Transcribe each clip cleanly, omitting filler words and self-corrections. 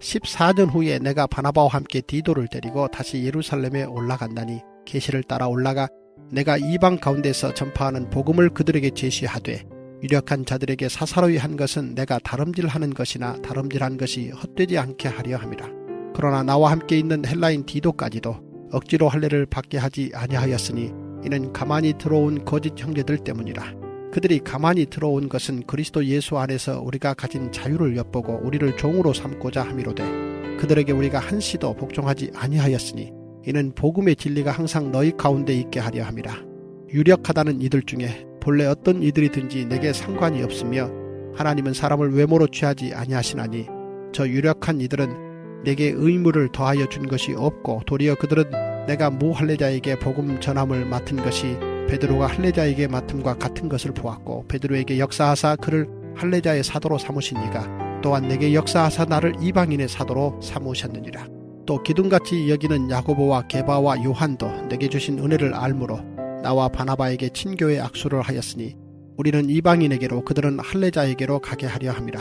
14년 후에 내가 바나바와 함께 디도를 데리고 다시 예루살렘에 올라간다니 계시를 따라 올라가 내가 이방 가운데서 전파하는 복음을 그들에게 제시하되 유력한 자들에게 사사로이 한 것은 내가 다름질하는 것이나 다름질한 것이 헛되지 않게 하려 함이라. 그러나 나와 함께 있는 헬라인 디도까지도 억지로 할례를 받게 하지 아니하였으니 이는 가만히 들어온 거짓 형제들 때문이라. 그들이 가만히 들어온 것은 그리스도 예수 안에서 우리가 가진 자유를 엿보고 우리를 종으로 삼고자 함이로되 그들에게 우리가 한시도 복종하지 아니하였으니 이는 복음의 진리가 항상 너희 가운데 있게 하려 함이라. 유력하다는 이들 중에 본래 어떤 이들이든지 내게 상관이 없으며 하나님은 사람을 외모로 취하지 아니하시나니 저 유력한 이들은 내게 의무를 더하여 준 것이 없고 도리어 그들은 내가 무할례자에게 복음 전함을 맡은 것이 베드로가 할례자에게 맡음과 같은 것을 보았고 베드로에게 역사하사 그를 할례자의 사도로 삼으시니가 또한 내게 역사하사 나를 이방인의 사도로 삼으셨느니라. 또 기둥같이 여기는 야고보와 게바와 요한도 내게 주신 은혜를 알므로 나와 바나바에게 친교의 악수를 하였으니 우리는 이방인에게로 그들은 할례자에게로 가게 하려 함이라.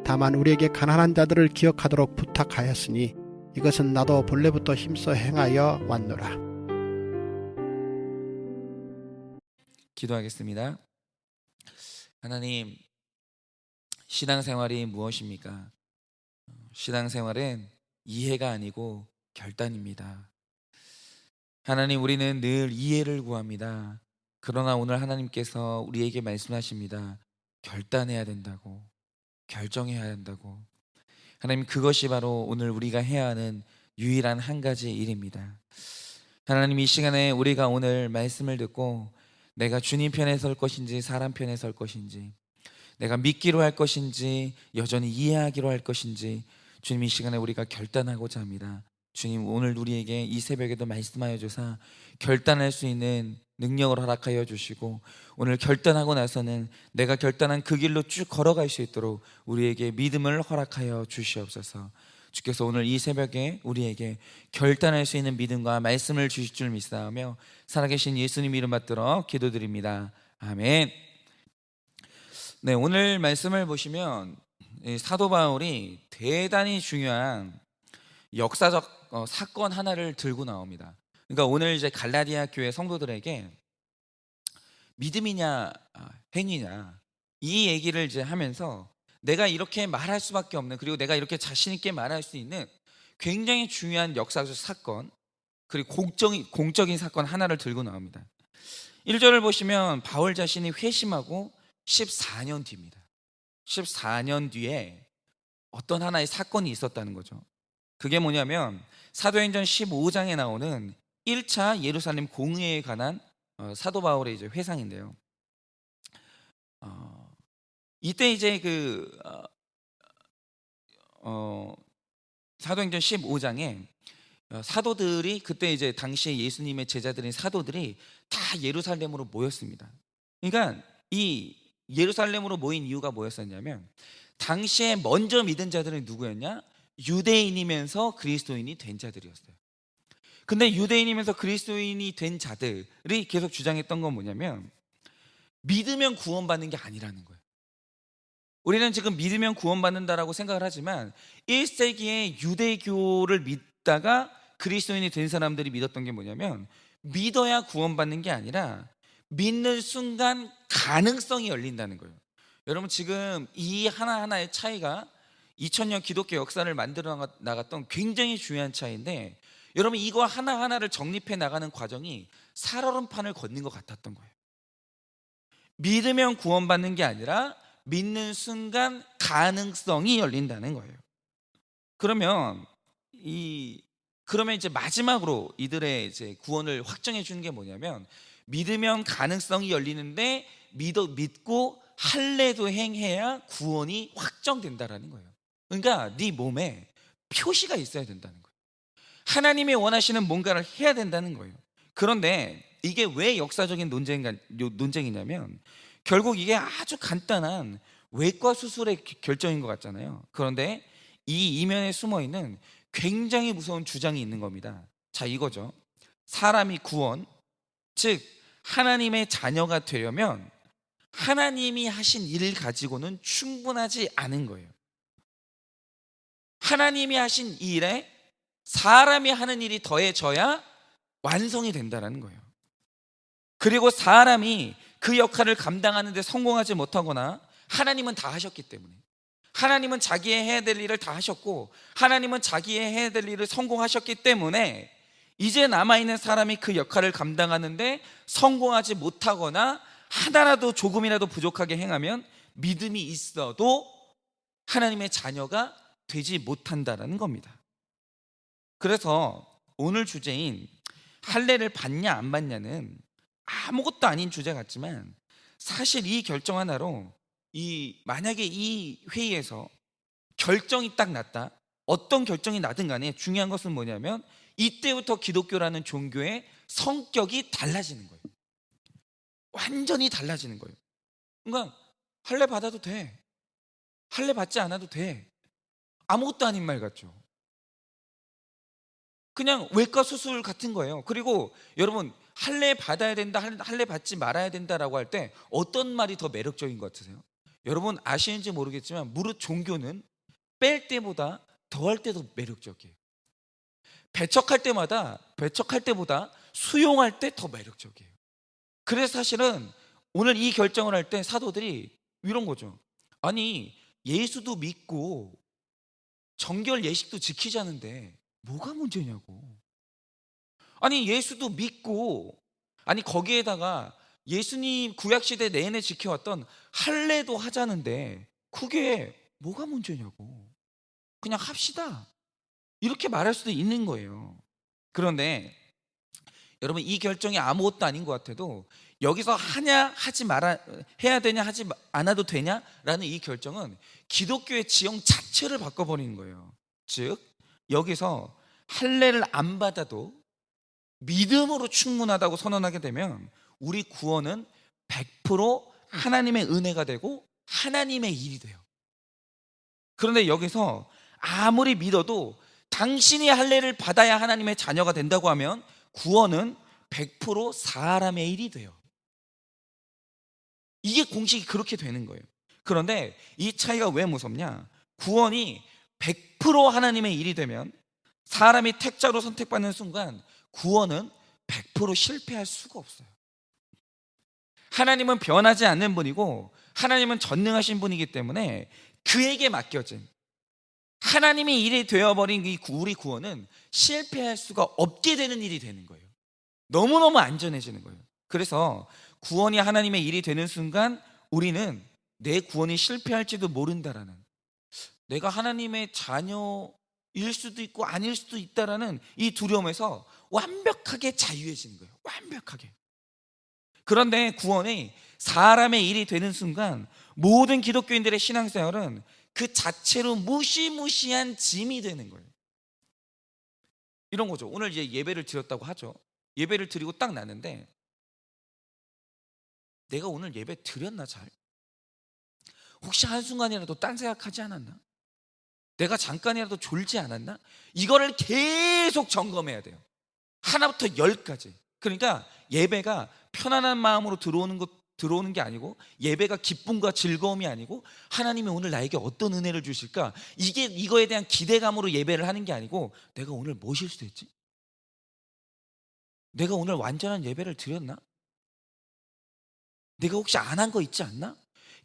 다만 우리에게 가난한 자들을 기억하도록 부탁하였으니 이것은 나도 본래부터 힘써 행하여 왔노라. 기도하겠습니다. 하나님, 신앙생활이 무엇입니까? 신앙생활은 이해가 아니고 결단입니다. 하나님, 우리는 늘 이해를 구합니다. 그러나 오늘 하나님께서 우리에게 말씀하십니다. 결단해야 된다고, 결정해야 한다고. 하나님, 그것이 바로 오늘 우리가 해야 하는 유일한 한 가지 일입니다. 하나님, 이 시간에 우리가 오늘 말씀을 듣고 내가 주님 편에 설 것인지 사람 편에 설 것인지, 내가 믿기로 할 것인지 여전히 이해하기로 할 것인지 주님 이 시간에 우리가 결단하고자 합니다. 주님, 오늘 우리에게 이 새벽에도 말씀하여 주사 결단할 수 있는 능력을 허락하여 주시고 오늘 결단하고 나서는 내가 결단한 그 길로 쭉 걸어갈 수 있도록 우리에게 믿음을 허락하여 주시옵소서. 주께서 오늘 이 새벽에 우리에게 결단할 수 있는 믿음과 말씀을 주실 줄 믿사오며 살아계신 예수님 이름 받들어 기도드립니다. 아멘. 네, 오늘 말씀을 보시면 사도 바울이 대단히 중요한 역사적 사건 하나를 들고 나옵니다. 그러니까 오늘 이제 갈라디아 교회 성도들에게 믿음이냐 행위냐 이 얘기를 이제 하면서 내가 이렇게 말할 수밖에 없는, 그리고 내가 이렇게 자신 있게 말할 수 있는 굉장히 중요한 역사적 사건, 그리고 공적인 사건 하나를 들고 나옵니다. 1절을 보시면 바울 자신이 회심하고 14년 뒤입니다. 14년 뒤에 어떤 하나의 사건이 있었다는 거죠. 그게 뭐냐면 사도행전 15장에 나오는 1차 예루살렘 공의회에 관한 사도 바울의 이제 회상인데요. 이때 이제 사도행전 15장에 사도들이 그때 이제 당시에 예수님의 제자들인 사도들이 다 예루살렘으로 모였습니다. 그러니까 이 예루살렘으로 모인 이유가 뭐였었냐면 당시에 먼저 믿은 자들은 누구였냐? 유대인이면서 그리스도인이 된 자들이었어요. 근데 유대인이면서 그리스도인이 된 자들이 계속 주장했던 건 뭐냐면 믿으면 구원받는 게 아니라는 거예요. 우리는 지금 믿으면 구원받는다라고 생각을 하지만 1세기에 유대교를 믿다가 그리스도인이 된 사람들이 믿었던 게 뭐냐면 믿어야 구원받는 게 아니라 믿는 순간 가능성이 열린다는 거예요. 여러분, 지금 이 하나하나의 차이가 2000년 기독교 역사를 만들어 나갔던 굉장히 중요한 차이인데, 여러분 이거 하나하나를 정립해 나가는 과정이 살얼음판을 걷는 것 같았던 거예요. 믿으면 구원받는 게 아니라 믿는 순간 가능성이 열린다는 거예요. 그러면 이제 마지막으로 이들의 이제 구원을 확정해 주는 게 뭐냐면 믿으면 가능성이 열리는데 믿고 할례도 행해야 구원이 확정된다라는 거예요. 그러니까 네 몸에 표시가 있어야 된다는 거예요. 하나님이 원하시는 뭔가를 해야 된다는 거예요. 그런데 이게 왜 역사적인 논쟁이냐면 결국 이게 아주 간단한 외과 수술의 결정인 것 같잖아요. 그런데 이 이면에 숨어있는 굉장히 무서운 주장이 있는 겁니다. 자, 이거죠. 사람이 구원, 즉 하나님의 자녀가 되려면 하나님이 하신 일 가지고는 충분하지 않은 거예요. 하나님이 하신 이 일에 사람이 하는 일이 더해져야 완성이 된다는 거예요. 그리고 사람이 그 역할을 감당하는 데 성공하지 못하거나, 하나님은 다 하셨기 때문에, 하나님은 자기의 해야 될 일을 다 하셨고, 하나님은 자기의 해야 될 일을 성공하셨기 때문에 이제 남아있는 사람이 그 역할을 감당하는데 성공하지 못하거나 하나라도 조금이라도 부족하게 행하면 믿음이 있어도 하나님의 자녀가 되지 못한다는 겁니다. 그래서 오늘 주제인 할례를 받냐 안 받냐는 아무것도 아닌 주제 같지만, 사실 이 결정 하나로 만약에 이 회의에서 결정이 딱 났다, 어떤 결정이 나든 간에 중요한 것은 뭐냐면 이때부터 기독교라는 종교의 성격이 달라지는 거예요. 완전히 달라지는 거예요. 그러니까 할례 받아도 돼, 할례 받지 않아도 돼, 아무것도 아닌 말 같죠. 그냥 외과 수술 같은 거예요. 그리고 여러분, 할례 받아야 된다, 할례 받지 말아야 된다라고 할 때 어떤 말이 더 매력적인 것 같으세요? 여러분 아시는지 모르겠지만 무릇 종교는 뺄 때보다 더할 때도 매력적이에요. 배척할 때보다 수용할 때 더 매력적이에요. 그래서 사실은 오늘 이 결정을 할 때 사도들이 이런 거죠. 아니, 예수도 믿고 정결 예식도 지키자는데 뭐가 문제냐고. 아니, 예수도 믿고, 아니 거기에다가 예수님 구약시대 내내 지켜왔던 할례도 하자는데 그게 뭐가 문제냐고. 그냥 합시다, 이렇게 말할 수도 있는 거예요. 그런데 여러분, 이 결정이 아무것도 아닌 것 같아도 여기서 하냐 하지 말아, 해야 되냐 하지 않아도 되냐라는 이 결정은 기독교의 지형 자체를 바꿔버리는 거예요. 즉 여기서 할례를 안 받아도 믿음으로 충분하다고 선언하게 되면 우리 구원은 100% 하나님의 은혜가 되고 하나님의 일이 돼요. 그런데 여기서 아무리 믿어도 당신이 할례를 받아야 하나님의 자녀가 된다고 하면 구원은 100% 사람의 일이 돼요. 이게 공식이 그렇게 되는 거예요. 그런데 이 차이가 왜 무섭냐? 구원이 100% 하나님의 일이 되면, 사람이 택자로 선택받는 순간 구원은 100% 실패할 수가 없어요. 하나님은 변하지 않는 분이고 하나님은 전능하신 분이기 때문에 그에게 맡겨진 하나님의 일이 되어버린 우리 구원은 실패할 수가 없게 되는 일이 되는 거예요. 너무너무 안전해지는 거예요. 그래서 구원이 하나님의 일이 되는 순간 우리는 내 구원이 실패할지도 모른다라는, 내가 하나님의 자녀일 수도 있고 아닐 수도 있다라는 이 두려움에서 완벽하게 자유해지는 거예요. 완벽하게. 그런데 구원이 사람의 일이 되는 순간 모든 기독교인들의 신앙생활은 그 자체로 무시무시한 짐이 되는 거예요. 이런 거죠. 오늘 이제 예배를 드렸다고 하죠. 예배를 드리고 딱 나는데 내가 오늘 예배 드렸나 잘? 혹시 한순간이라도 딴 생각하지 않았나? 내가 잠깐이라도 졸지 않았나? 이거를 계속 점검해야 돼요. 하나부터 열까지. 그러니까 예배가 편안한 마음으로 들어오는 게 아니고, 예배가 기쁨과 즐거움이 아니고 하나님이 오늘 나에게 어떤 은혜를 주실까, 이거에 대한 기대감으로 예배를 하는 게 아니고, 내가 오늘 뭐 실수했지? 내가 오늘 완전한 예배를 드렸나? 내가 혹시 안 한 거 있지 않나?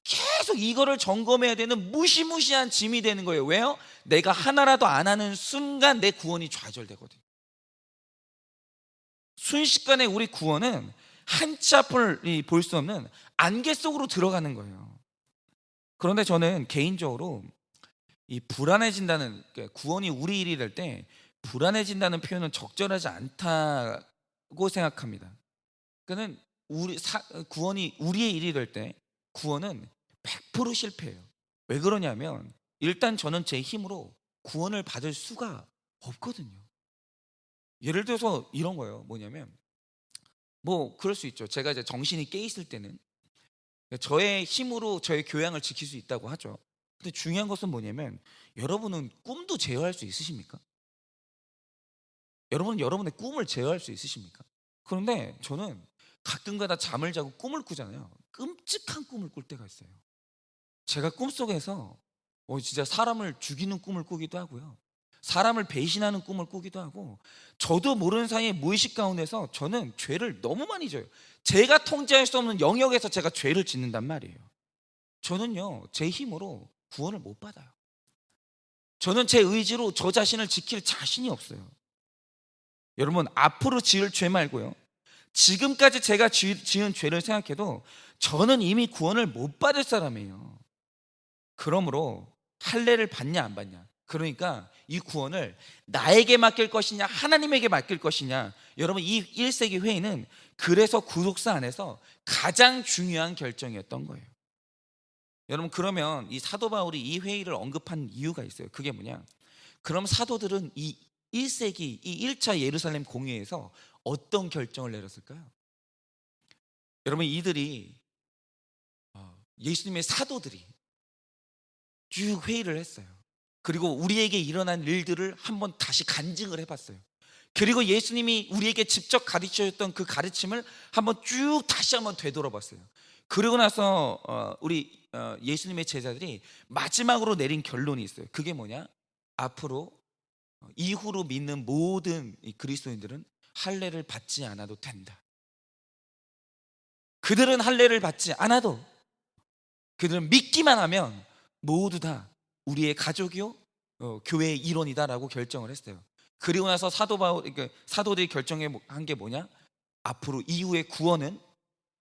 계속 이거를 점검해야 되는 무시무시한 짐이 되는 거예요. 왜요? 내가 하나라도 안 하는 순간 내 구원이 좌절되거든요. 순식간에 우리 구원은 한치 앞을 볼 수 없는 안개 속으로 들어가는 거예요. 그런데 저는 개인적으로 이 불안해진다는, 그러니까 구원이 우리 일이 될 때 불안해진다는 표현은 적절하지 않다고 생각합니다. 그는 구원이 우리의 일이 될 때 구원은 100% 실패해요. 왜 그러냐면 일단 저는 제 힘으로 구원을 받을 수가 없거든요. 예를 들어서 이런 거예요. 뭐냐면, 뭐 그럴 수 있죠. 제가 이제 정신이 깨 있을 때는 저의 힘으로 저의 교양을 지킬 수 있다고 하죠. 근데 중요한 것은 뭐냐면, 여러분은 꿈도 제어할 수 있으십니까? 여러분은 여러분의 꿈을 제어할 수 있으십니까? 그런데 저는 가끔가다 잠을 자고 꿈을 꾸잖아요. 끔찍한 꿈을 꿀 때가 있어요. 제가 꿈속에서 진짜 사람을 죽이는 꿈을 꾸기도 하고요. 사람을 배신하는 꿈을 꾸기도 하고, 저도 모르는 사이에 무의식 가운데서 저는 죄를 너무 많이 져요. 제가 통제할 수 없는 영역에서 제가 죄를 짓는단 말이에요. 저는요, 제 힘으로 구원을 못 받아요. 저는 제 의지로 저 자신을 지킬 자신이 없어요. 여러분, 앞으로 지을 죄 말고요, 지금까지 제가 지은 죄를 생각해도 저는 이미 구원을 못 받을 사람이에요. 그러므로 할례를 받냐 안 받냐, 그러니까 이 구원을 나에게 맡길 것이냐 하나님에게 맡길 것이냐, 여러분 이 1세기 회의는 그래서 구속사 안에서 가장 중요한 결정이었던 거예요. 여러분, 그러면 이 사도 바울이 이 회의를 언급한 이유가 있어요. 그게 뭐냐, 그럼 사도들은 이 1세기 이 1차 예루살렘 공회에서 어떤 결정을 내렸을까요? 여러분, 이들이 예수님의 사도들이 쭉 회의를 했어요. 그리고 우리에게 일어난 일들을 한번 다시 간증을 해봤어요. 그리고 예수님이 우리에게 직접 가르쳐줬던 그 가르침을 한번 쭉 다시 한번 되돌아봤어요. 그러고 나서 우리 예수님의 제자들이 마지막으로 내린 결론이 있어요. 그게 뭐냐, 앞으로 이후로 믿는 모든 이 그리스도인들은 할례를 받지 않아도 된다. 그들은 할례를 받지 않아도, 그들은 믿기만 하면 모두 다 우리의 가족이요 교회의 일원이다라고 결정을 했어요. 그리고 나서 사도들이 결정한 게 뭐냐, 앞으로 이후의 구원은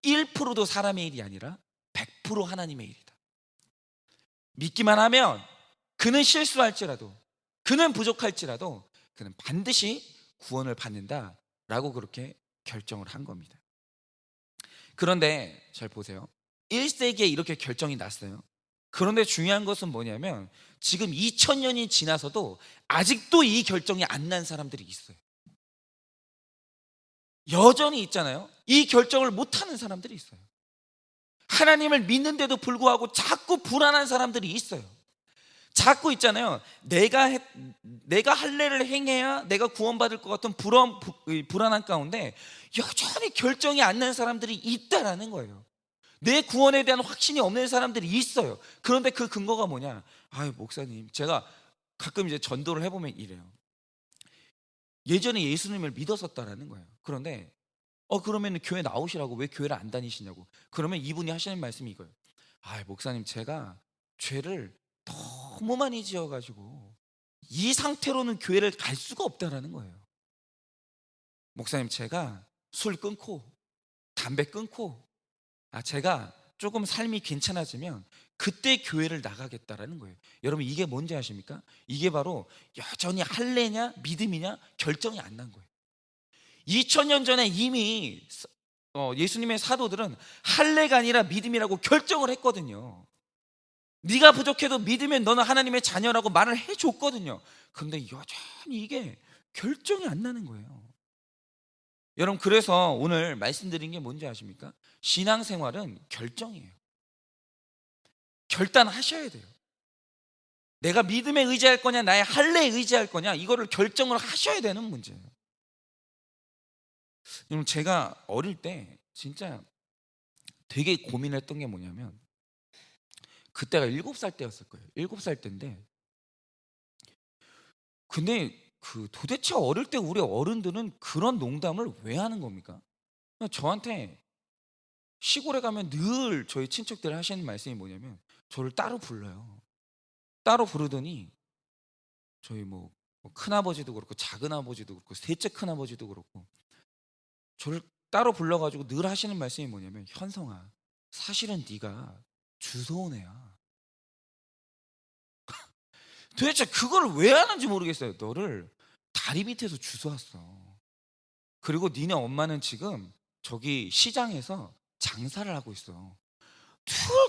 1%도 사람의 일이 아니라 100% 하나님의 일이다. 믿기만 하면 그는 실수할지라도, 그는 부족할지라도 그는 반드시 구원을 받는다라고 그렇게 결정을 한 겁니다. 그런데 잘 보세요. 1세기에 이렇게 결정이 났어요. 그런데 중요한 것은 뭐냐면 지금 2000년이 지나서도 아직도 이 결정이 안 난 사람들이 있어요. 여전히 있잖아요. 이 결정을 못하는 사람들이 있어요. 하나님을 믿는데도 불구하고 자꾸 불안한 사람들이 있어요. 자꾸 있잖아요. 내가 할례를 행해야 내가 구원받을 것 같은 불안한 가운데 여전히 결정이 안 난 사람들이 있다라는 거예요. 내 구원에 대한 확신이 없는 사람들이 있어요. 그런데 그 근거가 뭐냐, 목사님, 제가 가끔 이제 전도를 해보면 이래요. 예전에 예수님을 믿었었다라는 거예요. 그런데 그러면 교회 나오시라고, 왜 교회를 안 다니시냐고. 그러면 이분이 하시는 말씀이 이거예요. 목사님, 제가 죄를 너무 많이 지어가지고 이 상태로는 교회를 갈 수가 없다라는 거예요. 목사님, 제가 술 끊고 담배 끊고 제가 조금 삶이 괜찮아지면 그때 교회를 나가겠다라는 거예요. 여러분, 이게 뭔지 아십니까? 이게 바로 여전히 할례냐 믿음이냐 결정이 안 난 거예요. 2000년 전에 이미 예수님의 사도들은 할례가 아니라 믿음이라고 결정을 했거든요. 네가 부족해도 믿으면 너는 하나님의 자녀라고 말을 해줬거든요. 그런데 여전히 이게 결정이 안 나는 거예요. 여러분, 그래서 오늘 말씀드린 게 뭔지 아십니까? 신앙생활은 결정이에요. 결단하셔야 돼요. 내가 믿음에 의지할 거냐 나의 할례에 의지할 거냐, 이거를 결정을 하셔야 되는 문제예요. 여러분, 제가 어릴 때 진짜 되게 고민했던 게 뭐냐면, 그때가 7살 때였을 거예요. 7살 때인데, 근데 도대체 어릴 때 우리 어른들은 그런 농담을 왜 하는 겁니까? 저한테 시골에 가면 늘 저희 친척들 하시는 말씀이 뭐냐면, 저를 따로 불러요. 따로 부르더니 저희 큰아버지도 그렇고 작은아버지도 그렇고 셋째 큰아버지도 그렇고 저를 따로 불러가지고 늘 하시는 말씀이 뭐냐면, 현성아, 사실은 네가 주워온 애야. 도대체 그걸 왜 하는지 모르겠어요. 너를 다리 밑에서 주워왔어. 그리고 니네 엄마는 지금 저기 시장에서 장사를 하고 있어.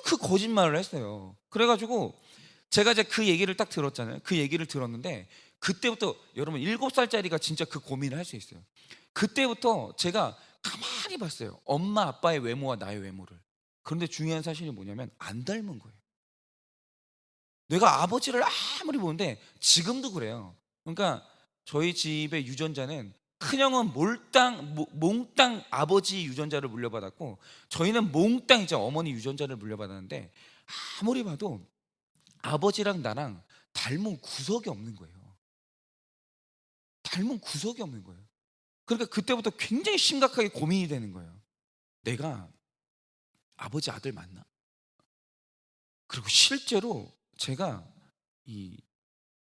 그 거짓말을 했어요. 그래가지고 제가 이제 그 얘기를 딱 들었잖아요. 그 얘기를 들었는데 그때부터, 여러분 7살짜리가 진짜 그 고민을 할 수 있어요. 그때부터 제가 가만히 봤어요. 엄마 아빠의 외모와 나의 외모를. 그런데 중요한 사실이 뭐냐면 안 닮은 거예요. 내가 아버지를 아무리 보는데 지금도 그래요. 그러니까 저희 집의 유전자는 큰형은 몽땅 아버지 유전자를 물려받았고, 저희는 몽땅 이제 어머니 유전자를 물려받았는데, 아무리 봐도 아버지랑 나랑 닮은 구석이 없는 거예요. 닮은 구석이 없는 거예요. 그러니까 그때부터 굉장히 심각하게 고민이 되는 거예요. 내가 아버지 아들 맞나? 그리고 실제로 제가 이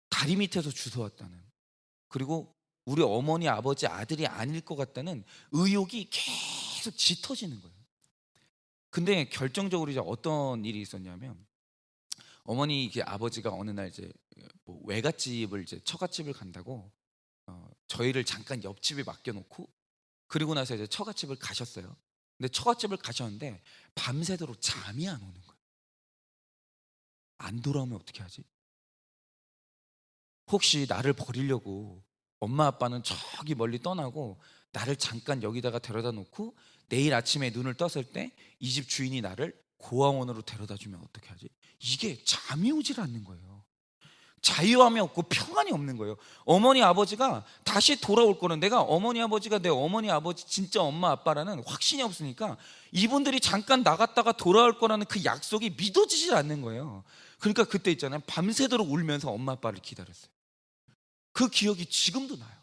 다리 밑에서 주워왔다는, 그리고 우리 어머니 아버지 아들이 아닐 것 같다는 의혹이 계속 짙어지는 거예요. 근데 결정적으로 이제 어떤 일이 있었냐면, 어머니 이게 아버지가 어느 날 이제 뭐 외갓집을 이제 처갓집을 간다고 저희를 잠깐 옆집에 맡겨놓고, 그리고 나서 이제 처갓집을 가셨어요. 근데 처갓집을 가셨는데 밤새도록 잠이 안 오는 거예요. 안 돌아오면 어떻게 하지? 혹시 나를 버리려고 엄마 아빠는 저기 멀리 떠나고 나를 잠깐 여기다가 데려다 놓고 내일 아침에 눈을 떴을 때 이 집 주인이 나를 고아원으로 데려다 주면 어떻게 하지? 이게 잠이 오질 않는 거예요. 자유함이 없고 평안이 없는 거예요. 어머니 아버지가 다시 돌아올 거는, 내가 어머니 아버지가 내 어머니 아버지 진짜 엄마 아빠라는 확신이 없으니까 이분들이 잠깐 나갔다가 돌아올 거라는 그 약속이 믿어지질 않는 거예요. 그러니까 그때 있잖아요, 밤새도록 울면서 엄마 아빠를 기다렸어요. 그 기억이 지금도 나요.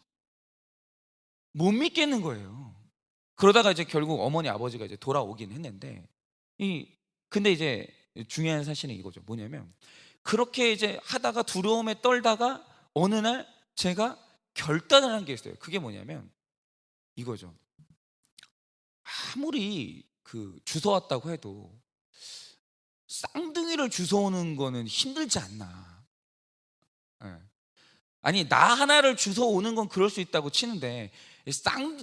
못 믿겠는 거예요. 그러다가 이제 결국 어머니 아버지가 이제 돌아오긴 했는데, 근데 이제 중요한 사실은 이거죠. 뭐냐면, 그렇게 이제 하다가 두려움에 떨다가 어느 날 제가 결단을 한 게 있어요. 그게 뭐냐면 이거죠. 아무리 주워왔다고 해도 쌍둥이를 주워오는 거는 힘들지 않나. 예. 아니, 나 하나를 주워오는 건 그럴 수 있다고 치는데,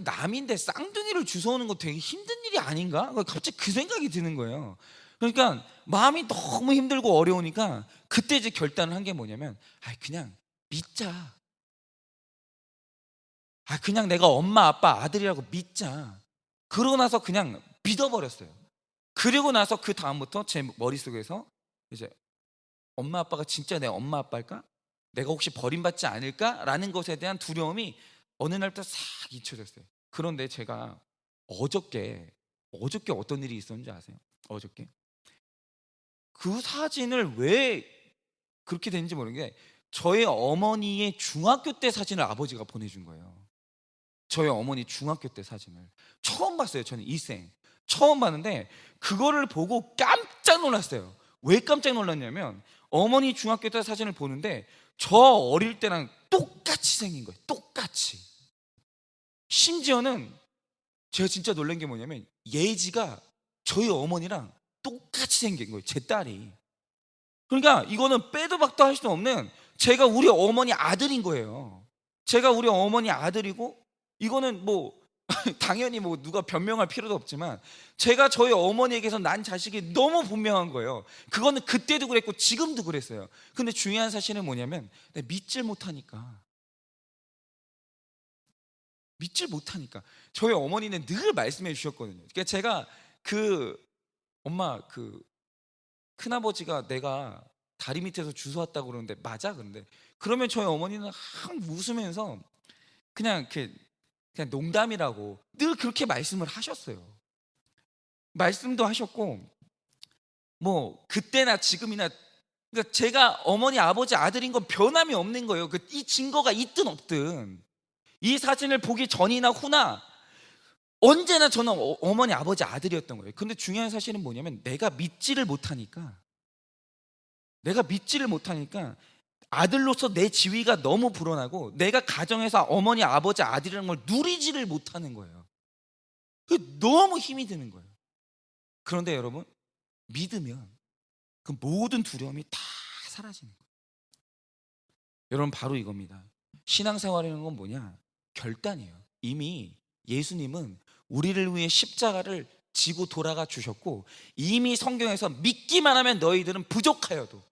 남인데 쌍둥이를 주워오는 거 되게 힘든 일이 아닌가? 갑자기 그 생각이 드는 거예요. 그러니까 마음이 너무 힘들고 어려우니까 그때 이제 결단을 한 게 뭐냐면, 그냥 믿자. 그냥 내가 엄마 아빠 아들이라고 믿자. 그러고 나서 그냥 믿어버렸어요. 그리고 나서 그 다음부터 제 머릿속에서 이제 엄마 아빠가 진짜 내 엄마 아빠일까? 내가 혹시 버림받지 않을까? 라는 것에 대한 두려움이 어느 날부터 싹 잊혀졌어요. 그런데 제가 어저께 어떤 일이 있었는지 아세요? 어저께 그 사진을 왜 그렇게 됐는지 모르겠는데, 저의 어머니의 중학교 때 사진을 아버지가 보내준 거예요. 저희 어머니 중학교 때 사진을 처음 봤어요. 저는 일생 처음 봤는데 그거를 보고 깜짝 놀랐어요. 왜 깜짝 놀랐냐면, 어머니 중학교 때 사진을 보는데 저 어릴 때랑 똑같이 생긴 거예요. 똑같이. 심지어는 제가 진짜 놀란 게 뭐냐면, 예지가 저희 어머니랑 똑같이 생긴 거예요. 제 딸이. 그러니까 이거는 빼도 박도 할 수 없는, 제가 우리 어머니 아들인 거예요. 제가 우리 어머니 아들이고, 이거는 뭐 당연히 뭐 누가 변명할 필요도 없지만 제가 저희 어머니에게서 난 자식이 너무 분명한 거예요. 그거는 그때도 그랬고 지금도 그랬어요. 근데 중요한 사실은 뭐냐면, 내가 믿질 못하니까 저희 어머니는 늘 말씀해 주셨거든요. 그러니까 제가 엄마 큰아버지가 내가 다리 밑에서 주워왔다고 그러는데 맞아? 그런데 그러면 저희 어머니는 항상 웃으면서 그냥 농담이라고 늘 그렇게 말씀을 하셨어요. 말씀도 하셨고, 뭐 그때나 지금이나, 그러니까 제가 어머니 아버지 아들인 건 변함이 없는 거예요. 이 증거가 있든 없든, 이 사진을 보기 전이나 후나 언제나 저는 어머니 아버지 아들이었던 거예요. 근데 중요한 사실은 뭐냐면, 내가 믿지를 못하니까 아들로서 내 지위가 너무 불어나고 내가 가정에서 어머니 아버지 아들이라는 걸 누리지를 못하는 거예요. 그게 너무 힘이 드는 거예요. 그런데 여러분, 믿으면 그 모든 두려움이 다 사라지는 거예요. 여러분, 바로 이겁니다. 신앙생활이라는 건 뭐냐? 결단이에요. 이미 예수님은 우리를 위해 십자가를 지고 돌아가 주셨고, 이미 성경에서 믿기만 하면 너희들은 부족하여도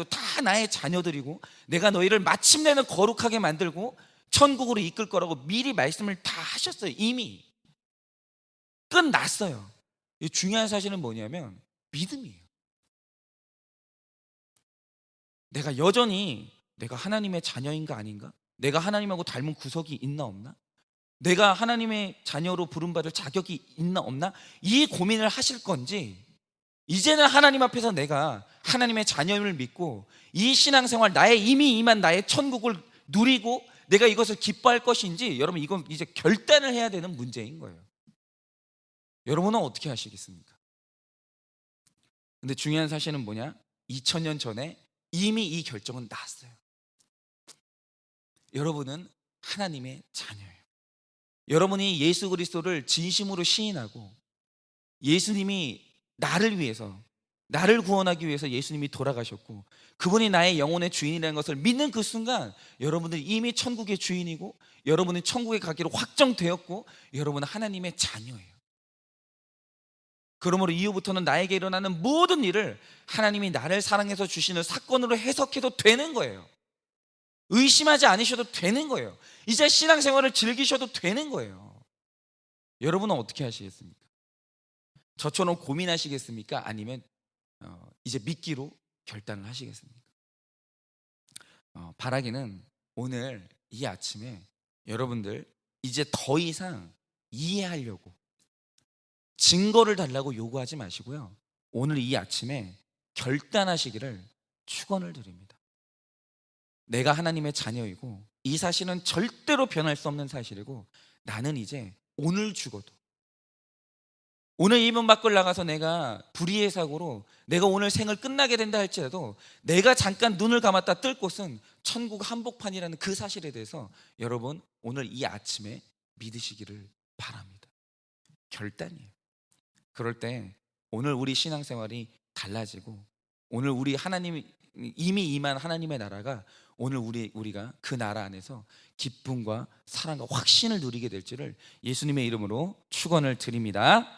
다 나의 자녀들이고 내가 너희를 마침내는 거룩하게 만들고 천국으로 이끌 거라고 미리 말씀을 다 하셨어요. 이미 끝났어요. 중요한 사실은 뭐냐면 믿음이에요. 내가 여전히 내가 하나님의 자녀인가 아닌가? 내가 하나님하고 닮은 구석이 있나 없나? 내가 하나님의 자녀로 부름받을 자격이 있나 없나? 이 고민을 하실 건지, 이제는 하나님 앞에서 내가 하나님의 자녀임을 믿고 이 신앙생활, 나의 이미 임한 나의 천국을 누리고 내가 이것을 기뻐할 것인지, 여러분 이건 이제 결단을 해야 되는 문제인 거예요. 여러분은 어떻게 하시겠습니까? 근데 중요한 사실은 뭐냐? 2000년 전에 이미 이 결정은 났어요. 여러분은 하나님의 자녀예요. 여러분이 예수 그리스도를 진심으로 시인하고 예수님이 나를 위해서, 나를 구원하기 위해서 예수님이 돌아가셨고 그분이 나의 영혼의 주인이라는 것을 믿는 그 순간 여러분은 이미 천국의 주인이고 여러분은 천국에 가기로 확정되었고 여러분은 하나님의 자녀예요. 그러므로 이후부터는 나에게 일어나는 모든 일을 하나님이 나를 사랑해서 주시는 사건으로 해석해도 되는 거예요. 의심하지 않으셔도 되는 거예요. 이제 신앙생활을 즐기셔도 되는 거예요. 여러분은 어떻게 하시겠습니까? 저처럼 고민하시겠습니까? 아니면 이제 믿기로 결단을 하시겠습니까? 바라기는 오늘 이 아침에 여러분들 이제 더 이상 이해하려고 증거를 달라고 요구하지 마시고요, 오늘 이 아침에 결단하시기를 축원을 드립니다. 내가 하나님의 자녀이고 이 사실은 절대로 변할 수 없는 사실이고 나는 이제 오늘 죽어도, 오늘 이 문 밖을 나가서 내가 불의의 사고로 내가 오늘 생을 끝나게 된다 할지라도 내가 잠깐 눈을 감았다 뜰 곳은 천국 한복판이라는 그 사실에 대해서 여러분 오늘 이 아침에 믿으시기를 바랍니다. 결단이에요. 그럴 때 오늘 우리 신앙생활이 달라지고 오늘 우리 하나님이 이미 임한 하나님의 나라가 오늘 우리가 그 나라 안에서 기쁨과 사랑과 확신을 누리게 될지를 예수님의 이름으로 축원을 드립니다.